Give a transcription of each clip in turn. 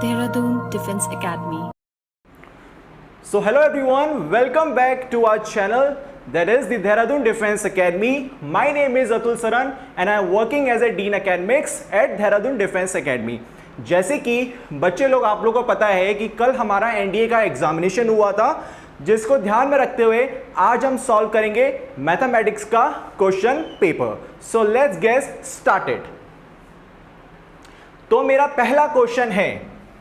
Dehradun Defense Academy. So hello everyone, welcome back to our channel, that is the Dehradun Defense Academy. My name is Atul Saran and I am working as a Dean Academics at Dehradun Defense Academy. जैसे कि बच्चे लोग, आप लोगों को पता है कि कल हमारा एनडीए का एग्जामिनेशन हुआ था, जिसको ध्यान में रखते हुए आज हम सॉल्व करेंगे मैथमेटिक्स का question paper. So let's get started. तो मेरा पहला क्वेश्चन है,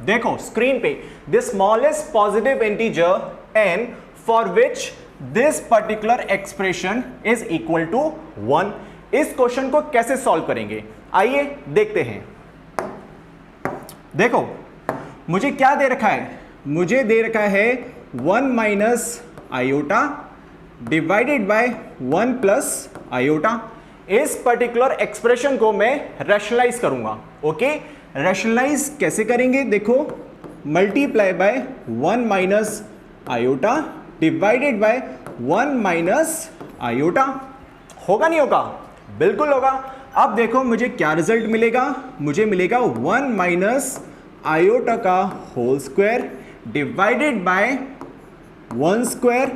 देखो स्क्रीन पे, the smallest positive integer n for which this particular expression is equal to 1. इस क्वेश्चन को कैसे सॉल्व करेंगे, आइए देखते हैं. देखो मुझे क्या दे रखा है, मुझे दे रखा है 1 minus iota divided by 1 plus iota. इस पर्टिकुलर एक्सप्रेशन को मैं रैशनलाइज करूंगा. ओके, रैशनलाइज कैसे करेंगे, देखो multiply by 1 minus iota divided by 1 minus iota. होगा नहीं होगा, बिल्कुल होगा. अब देखो मुझे क्या रिजल्ट मिलेगा, मुझे मिलेगा 1 माइनस आयोटा का whole square divided by 1 square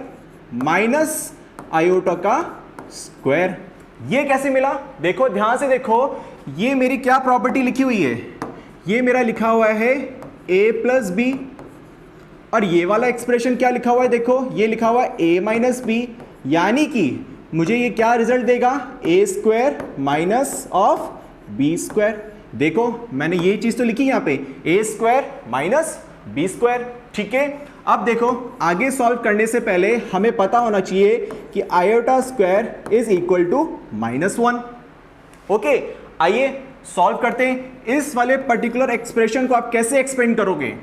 minus iota का स्क्वायर. ये कैसे मिला, देखो ध्यान से देखो, ये मेरी क्या प्रॉपर्टी लिखी हुई है, ये मेरा लिखा हुआ है a प्लस बी, और ये वाला एक्सप्रेशन क्या लिखा हुआ है, देखो ये लिखा हुआ है a माइनस बी, यानी कि मुझे ये क्या रिजल्ट देगा, a square minus of B square. देखो मैंने ये चीज तो लिखी यहाँ पे, a square minus B square. ठीक है, अब देखो आगे सॉल्व करने से पहले हमें पता होना चाहिए कि iota square is equal to -1. Okay, आइए सॉल्व करते हैं. इस वाले पर्टिकुलर एक्सप्रेशन को आप कैसे एक्सपेंड करोगे,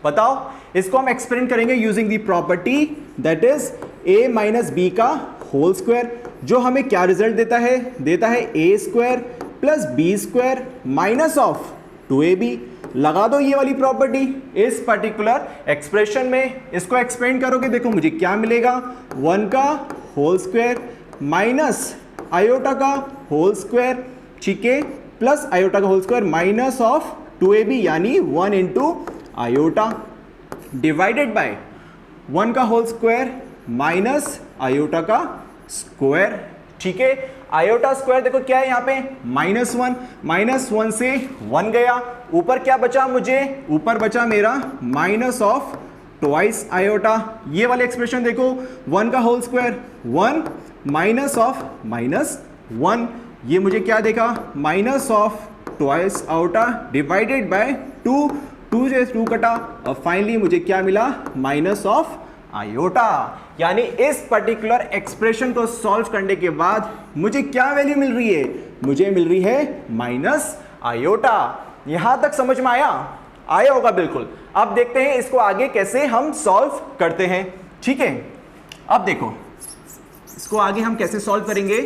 बताओ. इसको हम एक्सपेंड करेंगे using the property that is a minus B का होल स्क्वायर, जो हमें क्या रिजल्ट देता है, देता है a square plus B square minus of 2ab. लगा दो ये वाली प्रॉपर्टी इस पर्टिकुलर एक्सप्रेशन में, इसको एक्सपेंड करोगे, देखो मुझे क्या मिलेगा, 1 का होल स्क्वायर माइनस आयोटा का होल स्क्वायर, ठीक है, प्लस आयोटा का whole square minus of 2ab, यानी 1 इंटू आयोटा डिवाइडेड बाय 1 का होल स्क्वायर माइनस आयोटा का स्क्वायर. ठीक है, आयोटा स्क्वायर देखो क्या है यहाँ पे, -1, -1 से 1 गया, ऊपर क्या बचा, मुझे ऊपर बचा मेरा माइनस ऑफ ट्वाइस आयोटा. ये वाले एक्सप्रेशन देखो, 1 का होल स्क्वायर 1 माइनस ऑफ -1, ये मुझे क्या देगा, minus of twice iota divided bye 2 से 2 कटा, और फाइनली मुझे क्या मिला, माइनस ऑफ आयोटा. यानी इस पर्टिकुलर एक्सप्रेशन को सॉल्व करने के बाद मुझे क्या वैल्यू मिल रही है, मुझे मिल रही है माइनस आयोटा. यहां तक समझ में आया होगा बिल्कुल. अब देखते हैं इसको आगे कैसे हम सॉल्व करते हैं. ठीक है, अब देखो इसको आगे हम कैसे सॉल्व करेंगे.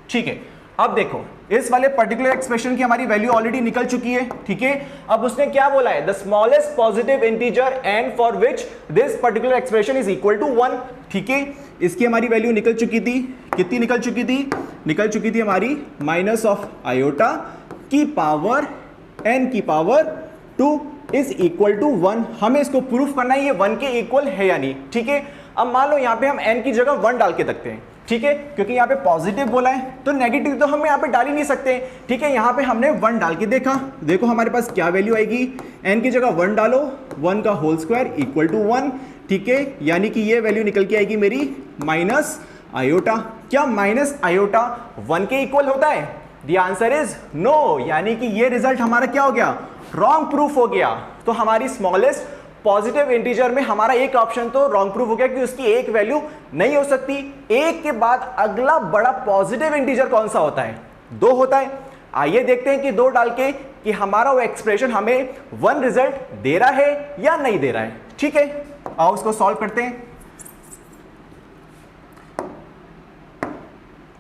ठीक है, अब देखो इस वाले पर्टिकुलर एक्सप्रेशन की हमारी वैल्यू ऑलरेडी निकल चुकी है. ठीक है, अब उसने क्या बोला है, the smallest positive integer n for which this particular expression is equal to 1. ठीक है, इसकी हमारी वैल्यू निकल चुकी थी, कितनी निकल चुकी थी, निकल चुकी थी हमारी माइनस ऑफ आयोटा की पावर n की पावर 2 इज इक्वल टू 1. हमें इसको प्रूफ करना है ये 1 के इक्वल है या नहीं. ठीक है, अब मान लो यहाँ पे हम n की जगह 1 डाल के रखते हैं. ठीक है, क्योंकि यहाँ पे पॉजिटिव बोला है तो नेगेटिव तो हम यहाँ पे डाल ही नहीं सकते. ठीक है, यहाँ पे हमने 1 डाल के देखा, देखो हमारे पास क्या वैल्यू आएगी, n की जगह 1 डालो, 1 का होल स्क्वायर इक्वल टू 1. ठीक है, यानी कि ये वैल्यू निकल के आएगी मेरी माइनस आयोटा. क्या माइनस आयोटा 1 के इक्वल होता है, द आंसर इज नो. यानी कि ये रिजल्ट हमारा क्या हो गया, रॉन्ग प्रूफ हो गया. तो हमारी स्मॉलेस्ट पॉजिटिव इंटीजर में हमारा एक ऑप्शन तो रॉन्ग प्रूफ हो गया कि उसकी एक वैल्यू नहीं हो सकती. एक के बाद अगला बड़ा पॉजिटिव इंटीजर कौन सा होता है, 2 होता है. आइए देखते हैं कि 2 डाल के कि हमारा वो एक्सप्रेशन हमें 1 रिजल्ट दे रहा है या नहीं दे रहा है. ठीक है, आओ उसको सॉल्व करते हैं.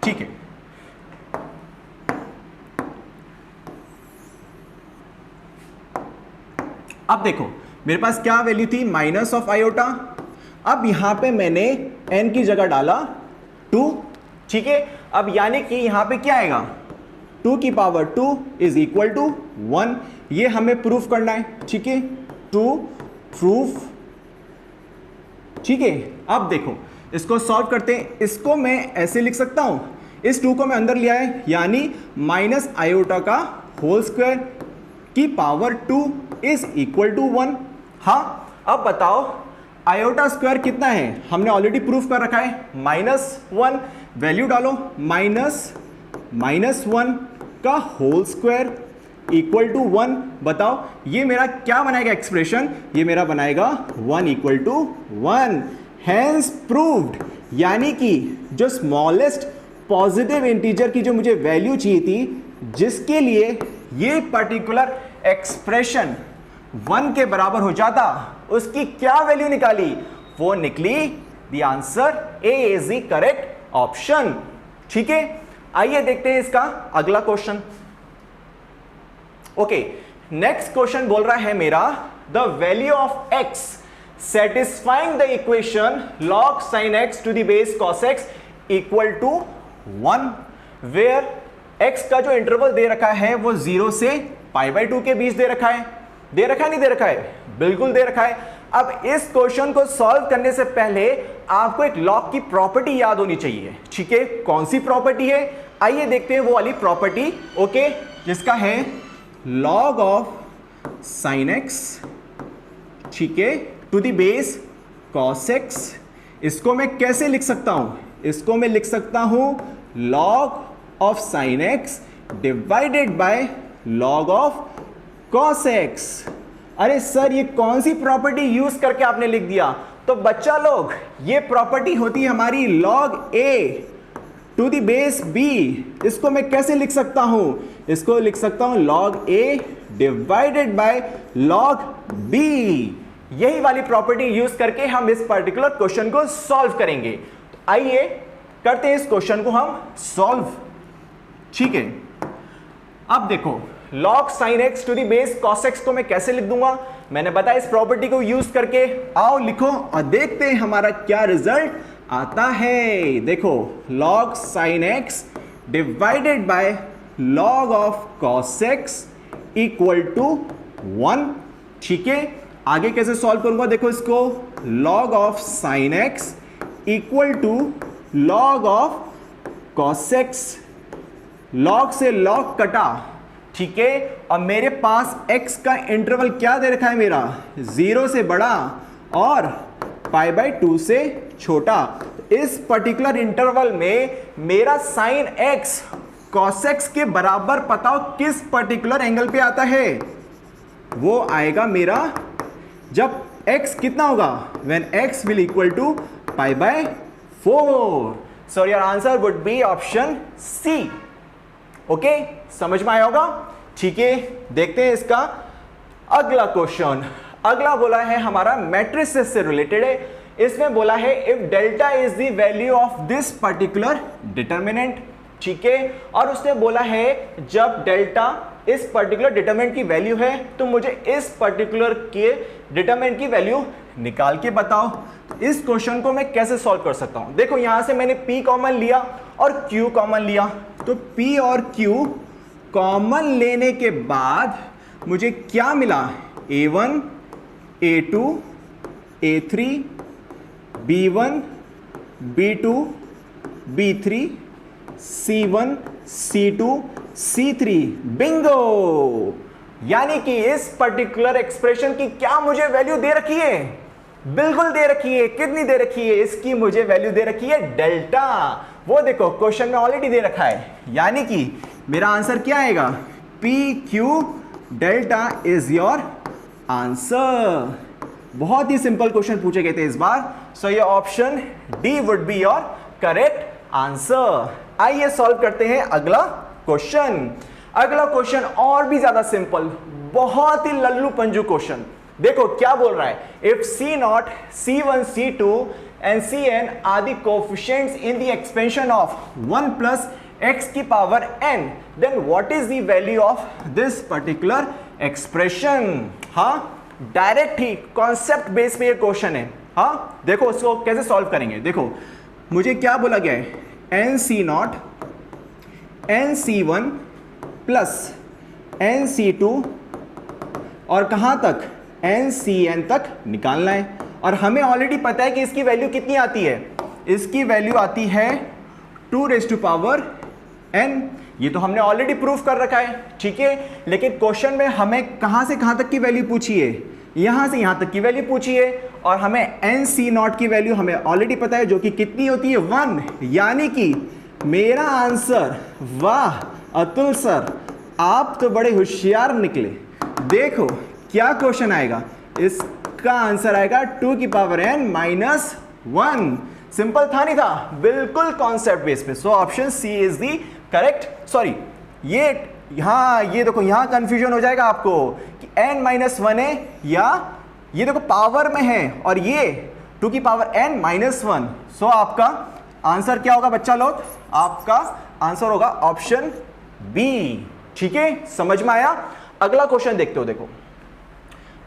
ठीक है, अब देखो मेरे पास क्या वैल्यू थी, माइनस ऑफ आयोटा. अब यहां पे मैंने n की जगह डाला 2. ठीक है, अब यानी कि यहां पे क्या आएगा, 2 की पावर 2 इज इक्वल टू 1। ये हमें प्रूफ करना है, ठीक है, टू प्रूफ, ठीक है। अब देखो इसको सॉल्व करते हैं। इसको मैं ऐसे लिख सकता हूं, इस 2 को मैं अंदर लिया है, यानी माइनस आयोटा का होल स्क्वायर की पावर 2 इज इक्वल टू 1। हाँ, अब बताओ आयोटा स्क्वायर कितना है, हमने ऑलरेडी प्रूफ कर रखा है, -1। वैल्यू डालो, -1 का होल स्क्वायर इक्वल टू 1। बताओ ये मेरा क्या बनाएगा एक्सप्रेशन, ये मेरा बनाएगा 1 इक्वल टू 1। हैंस प्रूव्ड, यानी कि जो स्मॉलेस्ट पॉजिटिव इंटीजर की जो मुझे वैल्यू चाहिए थी, जिसके लिए ये पर्टिकुलर एक्सप्रेशन 1 के बराबर हो जाता, उसकी क्या वैल्यू निकाली, वो निकली the answer A is the correct option. ठीक है, आइए देखते हैं इसका अगला क्वेश्चन। ओके, नेक्स्ट क्वेश्चन बोल रहा है मेरा the value of x satisfying the equation log sin x to the base cos x equal to 1, where x का जो इंटरवल दे रखा है वो 0 से π/2 के बीच दे रखा है। दे रखा है, नहीं दे रखा है, बिल्कुल दे रखा है। अब इस क्वेश्चन को सॉल्व करने से पहले आपको एक लॉग की प्रॉपर्टी याद होनी चाहिए, ठीक है। कौन सी प्रॉपर्टी है, आइए देखते हैं वो वाली प्रॉपर्टी, ओके, जिसका है log ऑफ sin x, ठीक है, to the base cos x। इसको मैं कैसे लिख सकता हूं, इसको मैं लिख सकता हूं log of sin x divided by log of cos x। अरे सर ये कौन सी प्रॉपर्टी यूज करके आपने लिख दिया, तो बच्चा लोग ये प्रॉपर्टी होती है हमारी log a to the base b। इसको मैं कैसे लिख सकता हूं, इसको लिख सकता हूं log a divided by log b। यही वाली प्रॉपर्टी यूज करके हम इस पर्टिकुलर क्वेश्चन को सॉल्व करेंगे। तो आइए करते हैं इस क्वेश्चन को हम सॉल्व, ठीक है। अब देखो log sin x to the base cos x को मैं कैसे लिख दूंगा, मैंने बताया इस प्रॉपर्टी को यूज करके। आओ लिखो और देखते हैं हमारा क्या रिजल्ट आता है। देखो log sin x divided by log of cos x equal to 1, ठीक है। आगे कैसे सॉल्व करूंगा, देखो इसको log of sin x equal to log of cos x। log से log कटा, ठीक है, और मेरे पास x का इंटरवल क्या दे रखा है, मेरा 0 से बड़ा और π/2 से छोटा। इस पर्टिकुलर इंटरवल में मेरा sin x cos x के बराबर बताओ किस पर्टिकुलर एंगल पे आता है, वो आएगा मेरा जब x कितना होगा, when x will equal to π/4। so your answer would be option C। Okay, समझ में आया होगा, ठीक है। देखते हैं इसका अगला क्वेश्चन। अगला बोला है हमारा मैट्रिसेस से रिलेटेड है। इसमें बोला है if delta is the value of this particular determinant, ठीक है, और उसने बोला है जब डेल्टा इस पर्टिकुलर डिटर्मिनेंट की वैल्यू है तो मुझे इस पर्टिकुलर के डिटर्मिनेंट की वैल्यू निकाल के बताओ। इस क्वेश्चन को मैं कैसे सॉल्व कर सकता हूं, देखो यहां से मैंने p कॉमन लिया और q कॉमन लिया, तो p और q कॉमन लेने के बाद मुझे क्या मिला, a1 a2 a3 b1 b2 b3 c1 c2 c3, Bingo. यानी कि इस पर्टिकुलर एक्सप्रेशन की क्या मुझे वैल्यू दे रखी है, बिल्कुल दे रखी है। कितनी दे रखी है, इसकी मुझे वैल्यू दे रखी है डेल्टा। वो देखो क्वेश्चन में ऑलरेडी दे रखा है, यानी कि मेरा आंसर क्या आएगा, P Q delta is your answer. बहुत ही सिंपल क्वेश्चन पूछे गए थे इस बार, सो ये option D would be your correct answer. आइए सॉल्व करते हैं अगला क्वेश्चन। अगला क्वेश्चन और भी ज्यादा सिंपल, बहुत ही लल्लू पंजू क्वेश्चन। देखो क्या बोल रहा है, if C0, C1, C2 and Cn are the coefficients in the expansion of 1 plus x की power n, then what is the value of this particular expression। हाँ, डायरेक्ट ही कॉन्सेप्ट बेस पे ये क्वेश्चन है। हाँ देखो इसको कैसे सॉल्व करेंगे। देखो मुझे क्या बोला गया है, n C0 n C1 plus NC2 और कहाँ तक NCN तक निकालना है। और हमें ऑलरेडी पता है कि इसकी वैल्यू कितनी आती है, इसकी वैल्यू आती है 2n। ये तो हमने ऑलरेडी प्रूफ कर रखा है, ठीक है। लेकिन क्वेश्चन में हमें कहाँ से कहाँ तक की वैल्यू पूछी है, यहाँ से यहाँ तक की वैल्यू पूछी है। और हमें NC0 की वैल्यू हमें ऑलरेडी पता है, जो कि कितनी होती है 1। यानी कि मेरा आंसर, वाह अतुल सर आप तो बड़े होशियार निकले। देखो क्या क्वेश्चन आएगा, इसका आंसर आएगा 2n-1। सिंपल था नहीं था, बिल्कुल कॉन्सेप्ट बेस पे। So option C is the correct. Sorry, ये यहां ये देखो, यहां कंफ्यूजन हो जाएगा आपको कि n-1 है या ये देखो पावर में है और ये 2n-1। सो आपका आंसर क्या होगा बच्चा लोग, आपका आंसर होगा ऑप्शन बी। ठीक है, समझ में आया। अगला क्वेश्चन देखते हो। देखो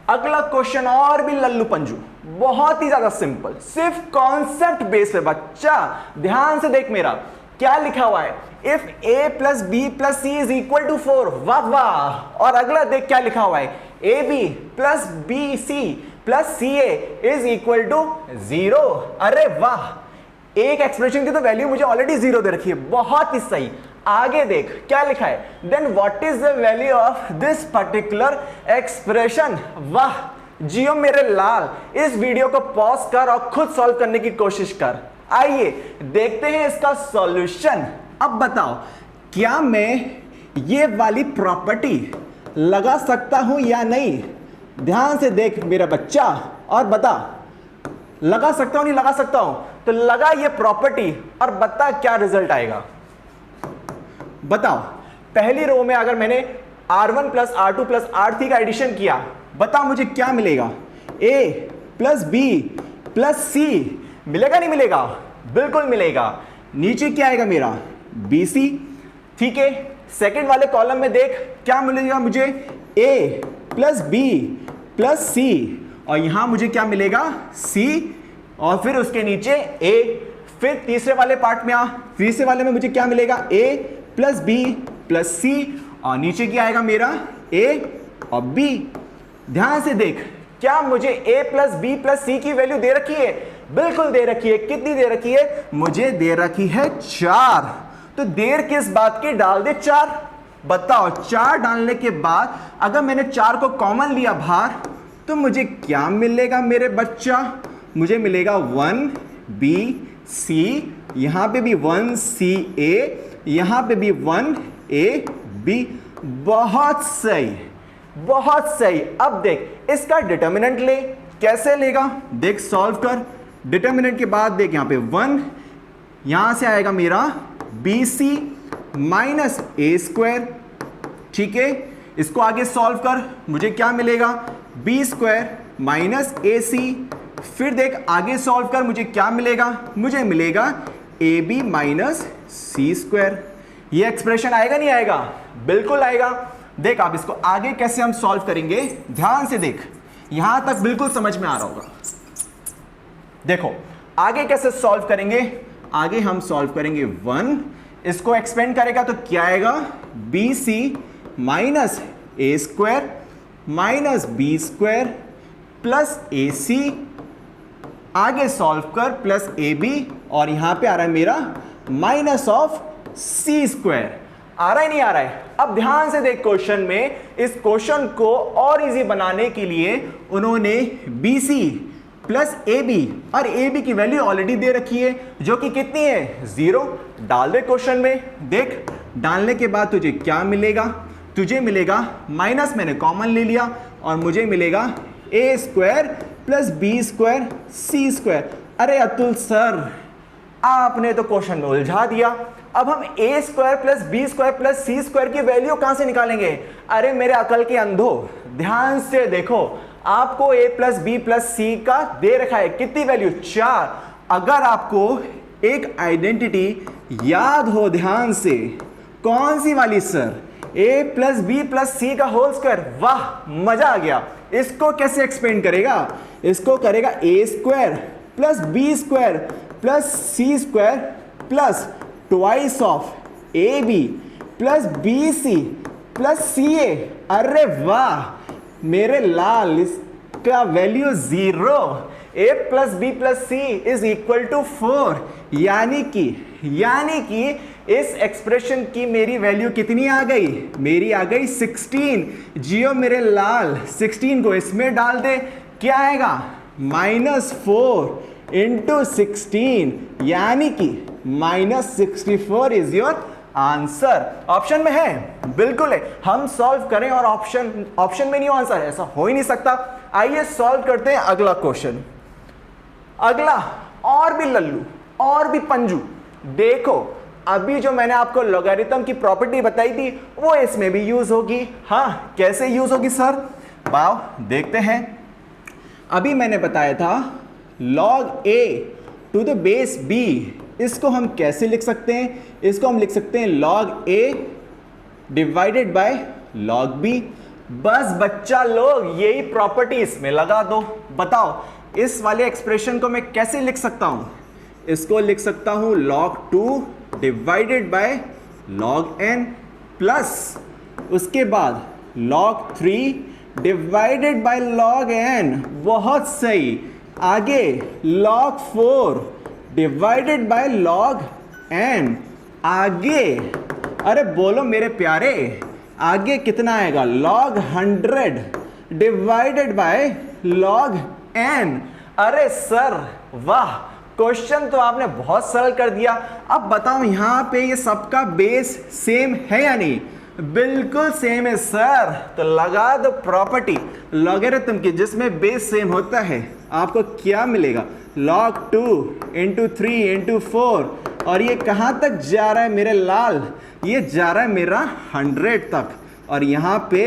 अगला क्वेश्चन और भी लल्लू पंजू, बहुत ही ज्यादा सिंपल, सिर्फ कॉन्सेप्ट बेस पे। बच्चा ध्यान से देख, मेरा क्या लिखा हुआ है, if a plus B plus C is equal to 4। वाह वाह। और अगला देख क्या लिखा हुआ है, A B plus B C plus C A is equal to 0। अरे वाह, एक एक्सप्रेशन की तो वैल्यू मुझे ऑलरेडी 0 दे रखी है, बहुत ही सही। आगे देख क्या लिखा है, then what is the value of this particular expression. वाह जियो मेरे लाल, इस वीडियो को पॉज कर और खुद सॉल्व करने की कोशिश कर। आइए देखते हैं इसका सॉल्यूशन। अब बताओ, क्या मैं ये वाली प्रॉपर्टी लगा सकता हूं या नहीं। ध्यान से देख मेरा बच्चा और बता, लगा सकता हूं नहीं लगा सकता हूं। तो लगा ये प्रॉपर्टी और बता क्या रिजल्ट आएगा। बताओ, पहली रो में अगर मैंने R1 plus R2 plus R3 का एडिशन किया, बता मुझे क्या मिलेगा, A plus B plus C मिलेगा नहीं मिलेगा, बिल्कुल मिलेगा। नीचे क्या आएगा मेरा BC। ठीक है, सेकंड वाले कॉलम में देख क्या मिलेगा मुझे, A plus B plus C, और यहां मुझे क्या मिलेगा C, और फिर उसके नीचे A। फिर तीसरे वाले पार्ट में तीसरे वाले में मुझे क्या मिलेगा, A plus B plus C, और नीचे क्या आएगा मेरा A और B। ध्यान से देख, क्या मुझे A plus B plus C की वैल्यू दे रखी है, बिल्कुल दे रखी है। कितनी दे रखी है, मुझे दे रखी है 4। तो देर किस बात की, डाल दे 4। बताओ 4 डालने के बाद अगर मैंने 4 को कॉमन लिया बाहर, तो मुझे क्या मिलेगा मेरे बच्चा, मुझे मिलेगा 1BC, यहां पे भी 1CA, यहां पे भी 1AB। बहुत सही, बहुत सही। अब देख इसका डिटर्मिनेंट ले, कैसे लेगा देख, सॉल्व कर। डिटर्मिनेंट के बाद देख यहां पे 1, यहां से आएगा मेरा BC माइनस A²। ठीक है, इसको आगे सॉल्व कर, मुझे क्या मिलेगा B² माइनस AC। फिर देख आगे सॉल्व कर, मुझे क्या मिलेगा, मुझे मिलेगा AB माइनस C²। ये एक्सप्रेशन आएगा नहीं आएगा, बिल्कुल आएगा। देख आप इसको आगे कैसे हम सॉल्व करेंगे, ध्यान से देख, यहां तक बिल्कुल समझ में आ रहा होगा। देखो आगे कैसे सॉल्व करेंगे, आगे हम सॉल्व करेंगे 1, इसको एक्सपेंड करेगा तो क्या आएगा, BC minus A² minus B² plus AC। आगे सॉल्व कर प्लस AB, और यहां पे आ रहा है मेरा माइनस ऑफ C²। आ रहा है नहीं आ रहा है। अब ध्यान से देख क्वेश्चन में, इस क्वेश्चन को और इजी बनाने के लिए उन्होंने BC प्लस AB, और AB की वैल्यू ऑलरेडी दे रखी है जो कि कितनी है 0। डाल दे क्वेश्चन में। देख डालने के बाद तुझे क्या मिलेगा, तुझे मिलेगा माइनस, मैंने कॉमन ले लिया, और मुझे मिलेगा A² प्लस B² C²। अरे अतुल सर आपने तो क्वेश्चन में उलझा दिया। अब हम A² plus B² plus C² की वैल्यू कहां से निकालेंगे। अरे मेरे अकल के अंधो, ध्यान से देखो, आपको A plus B plus C का दे रखा है, कितनी वैल्यू 4। अगर आपको एक आइडेंटिटी याद हो ध्यान से, कौन सी वाली sir, A plus B plus C का होल स्क्वायर। वाह मजा आ गया। इसको कैसे एक्सपेंड करेगा, इसको करेगा A² plus B² plus C² plus twice of AB plus BC plus C A. अरे वाह मेरे लाल, इसका value 0। a plus B plus C is equal to 4। यानी कि इस एक्सप्रेशन की मेरी वैल्यू कितनी आ गई? मेरी आ गई 16। जियो मेरे लाल, 16 को इसमें डाल दे, क्या आएगा? -4 इंटू 16, यानी कि -64 इज योर आंसर। ऑप्शन में है, बिल्कुल है। हम सॉल्व करें और ऑप्शन में नहीं हो आंसर, ऐसा हो ही नहीं सकता। आइए सॉल्व करते हैं अगला क्वेश्चन। अगला और भी लल्लू और भी पंजू। देखो अभी जो मैंने आपको लॉगरिथम की प्रॉपर्टी बताई थी वो इसमें भी यूज होगी। हाँ, कैसे यूज होगी सर? वाओ, देखते हैं। अभी मैंने बताया था log a to the base b, इसको हम कैसे लिख सकते हैं? इसको हम लिख सकते हैं log a divided by log b। बस बच्चा लोग यही प्रॉपर्टी इसमें लगा दो। बताओ इस वाले एक्सप्रेशन को मैं कैसे लिख सकता हूं? इसको लिख सकता हूं log 2 divided by log n plus उसके बाद log 3 divided by log n। बहुत सही। आगे log 4 divided by log n। आगे, अरे बोलो मेरे प्यारे, आगे कितना आएगा? log 100 divided by log n। अरे सर वाह, क्वेश्चन तो आपने बहुत सरल कर दिया। अब बताओ यहां पे ये सबका बेस सेम है या नहीं? बिल्कुल सेम है सर। तो लगा दो प्रॉपर्टी लॉगरिथम की जिसमें बेस सेम होता है। आपको क्या मिलेगा? log 2 into 3 into 4। और ये कहां तक जा रहा है मेरे लाल? ये जा रहा है मेरा 100 तक। और यहां पे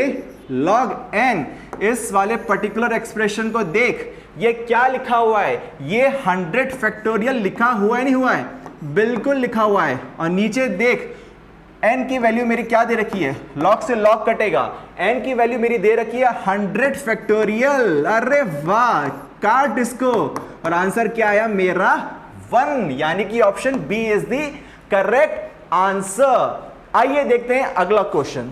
log n, इस वाले पर्टिकुलर एक्सप्रेशन को देख, ये क्या लिखा हुआ है? ये 100 फैक्टोरियल लिखा हुआ है, नहीं हुआ है? बिल्कुल लिखा हुआ है। और नीचे देख n की वैल्यू मेरी क्या दे रखी है? log से log कटेगा, n की वैल्यू मेरी दे रखी है 100 फैक्टोरियल। अरे वाह, काट इसको। और आंसर क्या आया मेरा? 1। यानी कि option B is the correct answer. आइए देखते हैं अगला क्वेश्चन।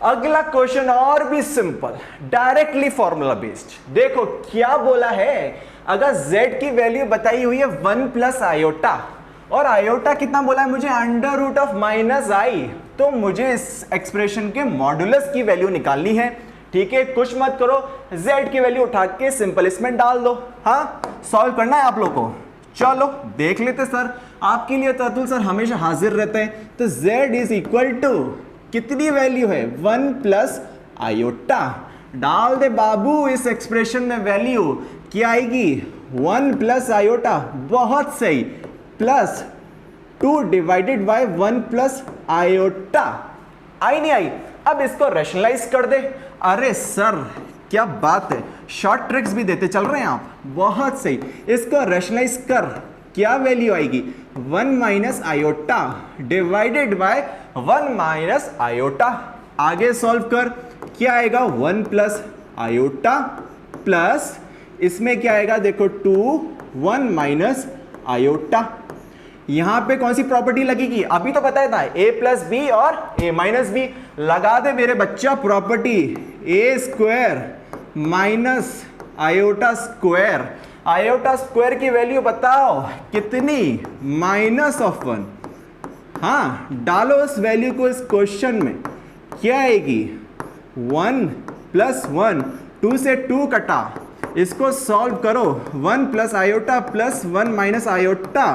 अगला क्वेश्चन और भी सिंपल, डायरेक्टली फॉर्मूला बेस्ड। देखो क्या बोला है, अगर z की वैल्यू बताई हुई है 1 प्लस आयोटा, और आयोटा कितना बोला है मुझे? Under root of -i। तो मुझे इस एक्सप्रेशन के मॉडुलस की वैल्यू निकालनी है। ठीक है, कुछ मत करो, z की वैल्यू उठा के सिंपल इसमें डाल दो। हाँ, सॉल्व करना है आप लोग को। चलो देख लेते सर, आपके लिए तो अतुल सर हमेशा हाजिर रहते हैं। तो z इज इक्वल टू कितनी वैल्यू है? 1 प्लस आयोटा। डाल दे बाबू इस एक्सप्रेशन में वैल्यू, क्या आएगी? 1 प्लस आयोटा। बहुत सही। Plus 2 divided by 1 plus iota. आई नहीं आई? अब इसको रैशनलाइज कर दे। अरे सर क्या बात है, शॉर्ट ट्रिक्स भी देते चल रहे हैं आप। बहुत सही, इसको रैशनलाइज कर, क्या वैल्यू आएगी? 1 minus iota divided by 1 minus iota. आगे सॉल्व कर, क्या आएगा? 1 प्लस आयोटा प्लस इसमें क्या आएगा? देखो 2 1 माइनस आयोटा। यहां पे कौन सी प्रॉपर्टी लगेगी? अभी तो बताया था a प्लस बी और a माइनस बी। लगा दे मेरे बच्चा property, a square minus iota square. Iota square की वैल्यू बताओ कितनी? -1। हाँ, डालो उस वैल्यू को इस क्वेश्चन में, क्या आएगी? 1 प्लस 1, 2 से 2 कटा, इसको सॉल्व करो। 1 plus iota plus 1 minus iota.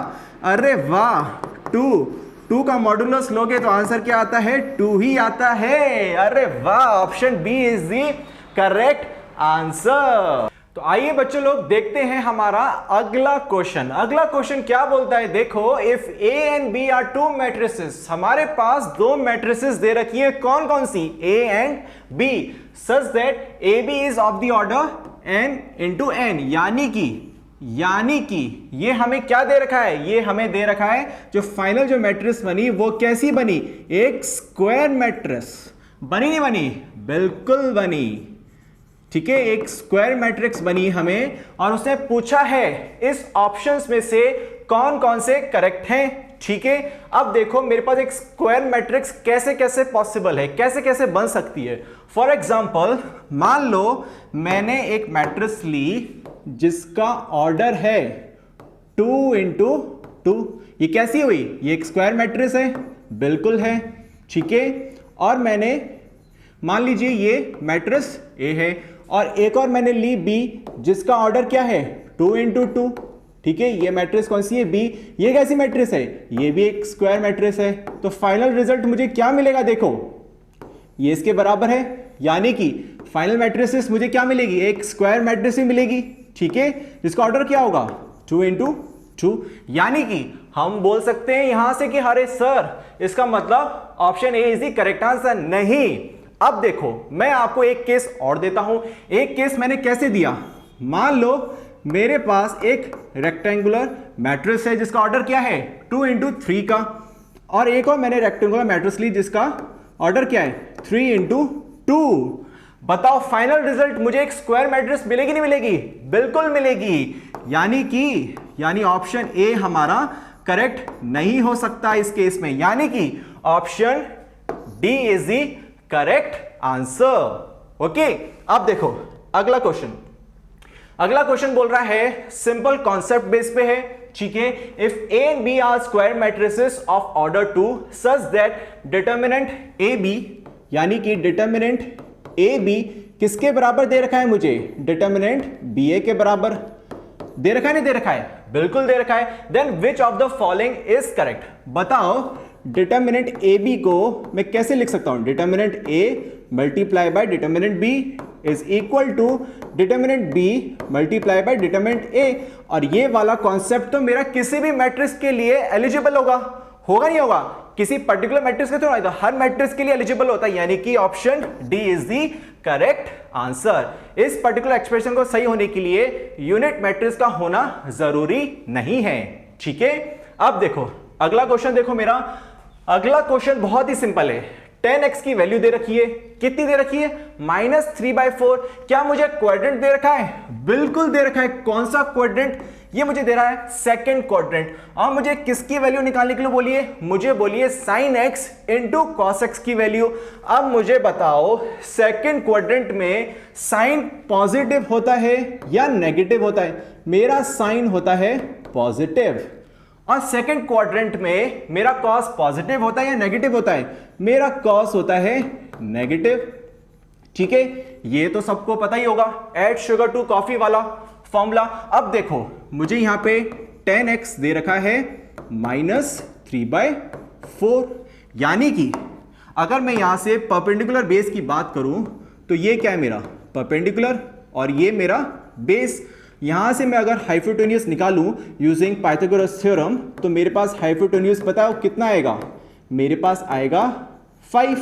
अरे वाह, 2 का मॉडुलस लोगे तो आंसर क्या आता है? 2 ही आता है। अरे वाह, option B is the correct answer. तो आइए बच्चों लोग देखते हैं हमारा अगला क्वेश्चन। अगला क्वेश्चन क्या बोलता है? देखो, if A and B are 2 matrices, हमारे पास 2 मैट्रिसेस दे रखी है। कौन कौन सी? A and B, such that AB is of the order n into n। यानी कि ये हमें क्या दे रखा है? ये हमें दे रखा है जो फाइनल जो मैट्रिक्स बनी वो कैसी बनी? एक स्क्वायर मैट्रिक्स बनी, नहीं बनी? बिल्कुल बनी। ठीक है, एक स्क्वायर मैट्रिक्स बनी हमें, और उसने पूछा है इस ऑप्शंस में से कौन कौन से करेक्ट हैं। ठीक है। अब देखो मेरे पास एक स्क्वायर मैट्रिक्स कैसे कैसे पॉसिबल है, कैसे कैसे बन सकती है। फॉर एग्जाम्पल मान लो मैंने एक मैट्रिक्स ली जिसका ऑर्डर है 2 इंटू 2। ये कैसी हुई, ये एक स्क्वायर मैट्रिक्स है, बिल्कुल है, ठीक है। और मैंने मान लीजिए ये मैट्रिक्स ए है और एक और मैंने ली बी जिसका ऑर्डर क्या है 2 इंटू 2, ठीक है। ये मैट्रिक्स कौन सी है, बी। ये कैसी मैट्रिक्स है, ये भी एक स्क्वायर मैट्रिक्स है। तो फाइनल रिजल्ट मुझे क्या मिलेगा, देखो ये इसके बराबर है, यानी कि फाइनल मैट्रिक्स मुझे क्या मिलेगी, एक स्क्वायर मैट्रिक्स ही मिलेगी, ठीक है, जिसका ऑर्डर क्या होगा 2 इंटू 2। यानी कि हम बोल सकते हैं यहां से कि अरे सर इसका मतलब option A is the correct answer. नहीं, अब देखो मैं आपको एक केस और देता हूं। एक केस मैंने कैसे दिया, मान लो मेरे पास एक रेक्टेंगुलर मैट्रिक्स है जिसका ऑर्डर क्या है 2 इंटू 3 का, और एक और मैंने रेक्टेंगुलर मैट्रिक्स ली जिसका ऑर्डर क्या है 3 इंटू 2। बताओ फाइनल रिजल्ट मुझे एक स्क्वायर मैट्रिक्स मिलेगी नहीं मिलेगी, बिल्कुल मिलेगी। यानी ऑप्शन ए हमारा करेक्ट नहीं हो सकता इस केस में, यानी कि option D is the correct answer. Okay, अब देखो अगला क्वेश्चन बोल रहा है सिंपल कॉन्सेप्ट बेस पे है, ठीक है। If A and B are square matrices of order 2 such that determinant A B, यानी कि डिटर्मिनेंट ए बी किसके बराबर दे रखा है मुझे, डिटर्मिनेंट बी ए के बराबर दे रखा है, नहीं दे रखा है, बिल्कुल दे रखा है। Then which of the following is correct. बताओ डिटर्मिनेंट ए बी को मैं कैसे लिख सकता हूं, determinant A multiply by determinant B is equal to determinant B multiply by determinant A. और ये वाला कॉन्सेप्ट तो मेरा किसी भी मैट्रिक्स के लिए एलिजिबल होगा नहीं होगा, किसी पर्टिकुलर मैट्रिक्स के थ्रू आएगा, हर मैट्रिक्स के लिए एलिजिबल होता है, यानी कि option D is the correct answer. इस पर्टिकुलर एक्सप्रेशन को सही होने के लिए यूनिट मैट्रिक्स का होना जरूरी नहीं है, ठीक है। अब देखो अगला क्वेश्चन, देखो मेरा अगला क्वेश्चन बहुत ही सिंपल है। 10x की वैल्यू दे रखी है, कितनी दे रखी है -3/4। क्या मुझे क्वाड्रेंट दे रखा है, बिल्कुल दे रखा है। कौन सा क्वाड्रेंट, ये मुझे दे रहा है सेकंड क्वाड्रेंट। और मुझे किसकी वैल्यू निकालने के लिए बोलिए, मुझे बोलिए sin x into cos x की वैल्यू। अब मुझे बताओ सेकंड क्वाड्रेंट में साइन पॉजिटिव होता है या नेगेटिव होता है। मेरा साइन होता है पॉजिटिव, और सेकंड क्वाड्रेंट में मेरा कॉस पॉजिटिव होता है या नेगेटिव होता है, मेरा कॉस होता है नेगेटिव, ठीक है। ये तो सबको पता ही होगा, ऐड शुगर टू कॉफी वाला फॉर्मूला। अब देखो मुझे यहां पे 10x दे रखा है -3/4, यानी कि अगर मैं यहां से परपेंडिकुलर बेस की बात करूं तो ये क्या है मेरा परपेंडिकुलर और ये मेरा बेस। यहां से मैं अगर हाइपोटेन्यूज निकालूं यूजिंग पाइथागोरस थ्योरम तो मेरे पास हाइपोटेन्यूज पता है कितना आएगा, मेरे पास आएगा 5,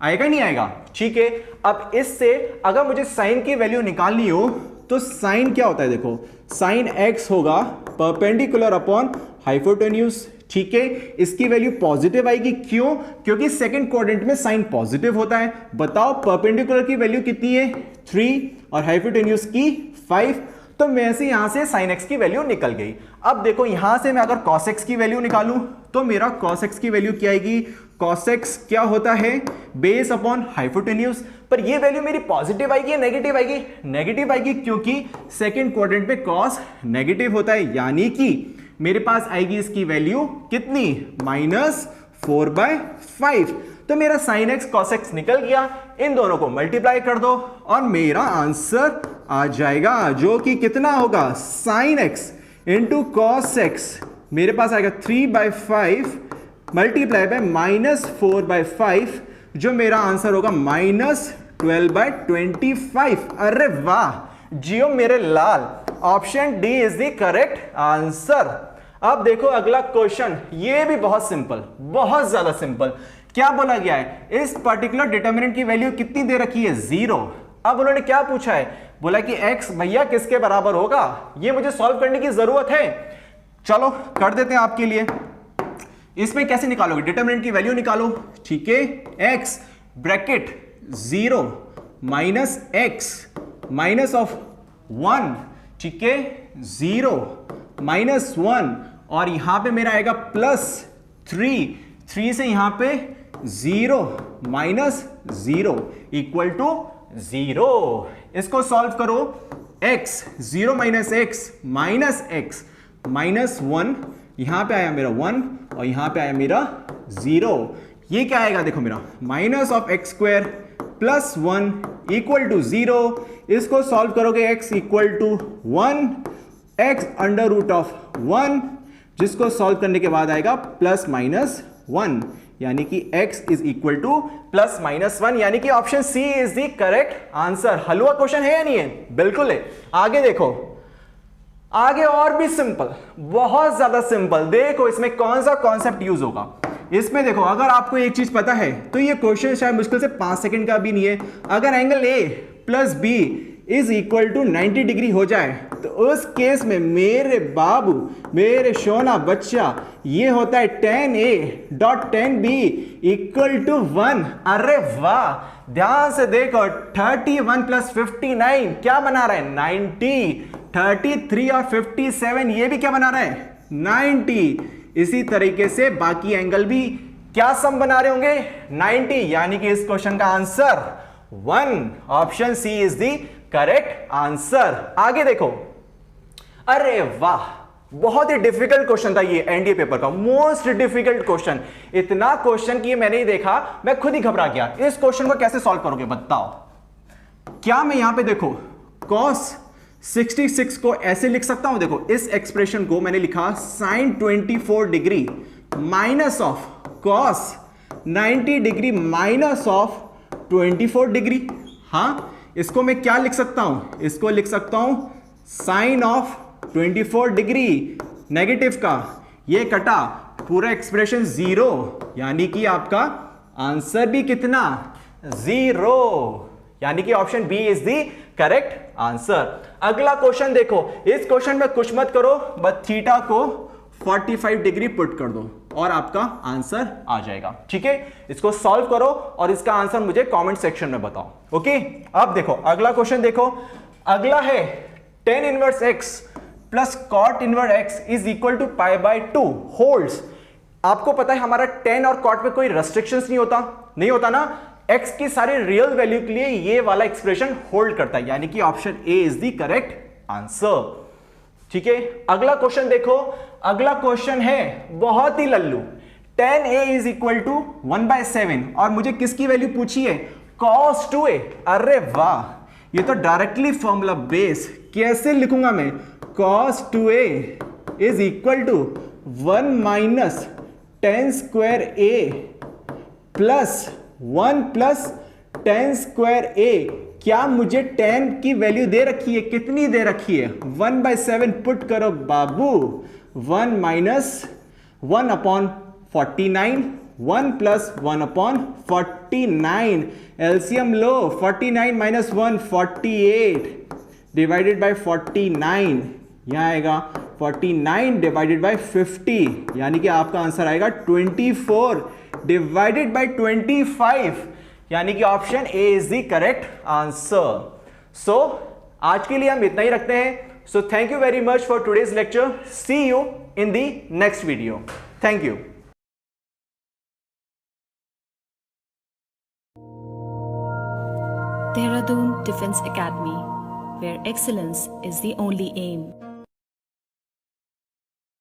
आएगा नहीं आएगा, ठीक है। अब इससे अगर मुझे साइन की वैल्यू निकालनी हो तो साइन क्या होता है, देखो साइन x होगा परपेंडिकुलर अपॉन हाइपोटेन्यूज, ठीक है। इसकी वैल्यू पॉजिटिव आएगी, क्यों, क्योंकि सेकंड क्वाड्रेंट में साइन पॉजिटिव होता है। बताओ परपेंडिकुलर की वैल्यू कितनी है 3 और हाइपोटेन्यूज की 5, तो वैसे यहां से sin x की वैल्यू निकल गई। अब देखो यहां से मैं अगर cos x की वैल्यू निकालूं तो मेरा cos x की वैल्यू क्या आएगी, cos x क्या होता है बेस अपॉन हाइपोटेन्यूज। पर ये वैल्यू मेरी पॉजिटिव आएगी या नेगेटिव आएगी, नेगेटिव आएगी, क्योंकि सेकंड क्वाड्रेंट पे cos नेगेटिव होता है, यानी कि मेरे पास आएगी इसकी वैल्यू कितनी -4/5। तो मेरा sin x cos x निकल गया, इन दोनों को मल्टीप्लाई कर दो और मेरा आंसर आ जाएगा जो कि कितना होगा sin x into cos x, मेरे पास आएगा 3/5 मल्टीप्लाई बाय -4/5, जो मेरा आंसर होगा -12/25। अरे वाह जियो मेरे लाल, option D is the correct answer. अब देखो अगला क्वेश्चन, ये भी बहुत सिंपल, बहुत ज्यादा सिंपल। क्या बोला गया है, इस पर्टिकुलर डिटर्मिनेंट की वैल्यू कितनी दे रखी है 0। अब उन्होंने क्या पूछा है, बोला कि x भैया किसके बराबर होगा, ये मुझे सॉल्व करने की जरूरत है। चलो कर देते हैं आपके लिए। इसमें कैसे निकालोगे, डिटर्मिनेंट की वैल्यू निकालो, ठीक है। x bracket 0 minus x minus of 1, ठीक है, 0 -1 और यहां पे मेरा आएगा प्लस 3 से यहां पे 0 माइनस 0 इक्वल टू 0। इसको सॉल्व करो, x 0 minus x minus x minus 1, यहां पे आया मेरा 1 और यहां पे आया मेरा 0। ये क्या आएगा देखो मेरा minus of X square plus 1 equal to 0। इसको सॉल्व करोगे x equal to 1 x under root of 1, जिसको सॉल्व करने के बाद आएगा प्लस माइनस 1, यानी कि x is equal to plus minus 1, यानी कि option C is the correct answer. हलवा क्वेश्चन है या नहीं है? बिल्कुल है। आगे देखो, आगे और भी सिंपल, बहुत ज्यादा सिंपल। देखो इसमें कौन सा कॉन्सेप्ट यूज होगा। इसमें देखो, अगर आपको एक चीज पता है तो ये क्वेश्चन शायद मुश्किल से 5 सेकंड का भी नहीं है। अगर angle A plus B is equal to 90 degree हो जाए तो उस केस में मेरे बाबू, मेरे सोना बच्चा, ये होता है tan A dot tan B equal to 1। अरे वाह, ध्यान से देखो, 31 प्लस 59 क्या बना रहा है? 90। 33 और 57 ये भी क्या बना रहा है? 90। इसी तरीके से बाकी एंगल भी क्या सम बना रहे होंगे? 90, यानी कि इस क्वेश्चन का answer 1, option C is the correct answer. आगे देखो, अरे वाह, बहुत ही डिफिकल्ट क्वेश्चन था ये, एनडीए पेपर का मोस्ट डिफिकल्ट क्वेश्चन। इतना क्वेश्चन की मैंने ही देखा, मैं खुद ही घबरा गया। इस क्वेश्चन को कैसे सॉल्व करोगे बताओ? क्या मैं यहां पे देखो cos 66 को ऐसे लिख सकता हूं? देखो इस एक्सप्रेशन को मैंने लिखा sin 24 degree minus of cos 90 degree minus of 24 degree. हाँ, इसको मैं क्या लिख सकता हूं? इसको लिख सकता हूं साइन ऑफ 24 डिग्री, नेगेटिव का ये कटा, पूरा एक्सप्रेशन 0, यानी कि आपका आंसर भी कितना? 0, यानी कि option B is the correct answer. अगला क्वेश्चन देखो, इस क्वेश्चन में कुछ मत करो, बस थीटा को 45 डिग्री पुट कर दो और आपका आंसर आ जाएगा। ठीक है, इसको सॉल्व करो और इसका आंसर मुझे कमेंट सेक्शन में बताओ। ओके, अब देखो अगला क्वेश्चन देखो, अगला है tan inverse x plus cot inverse x is equal to pi by 2 holds. आपको पता है हमारा tan और cot में कोई रेस्ट्रिक्शंस नहीं होता ना। x की सारी रियल वैल्यू के लिए ये वाला एक्सप्रेशन होल्ड करता है, यानी कि option A is the correct answer. ठीक है, अगला क्वेश्चन देखो, अगला क्वेश्चन है बहुत ही लल्लू। tan a is equal to 1/7 और मुझे किसकी वैल्यू पूछी है? cos 2a। अरे वाह, ये तो डायरेक्टली फॉर्मूला बेस। कैसे लिखूंगा मैं? cos 2a is equal to 1 minus tan square a plus 1 plus tan square a। क्या मुझे tan की वैल्यू दे रखी है? कितनी दे रखी है? 1/7 पुट करो बाबू। 1 minus 1 upon 49, 1 plus 1 upon 49, LCM low, 49 minus 1 48 divided by 49, यहां आएगा 49 डिवाइडेड बाय 50, यानी कि आपका आंसर आएगा 24 डिवाइडेड बाय 25, यानी कि option A is the correct answer. So आज के लिए हम इतना ही रखते हैं। So thank you very much for today's lecture. See you in the next video. Thank you. Dehradun Defense Academy, where excellence is the only aim.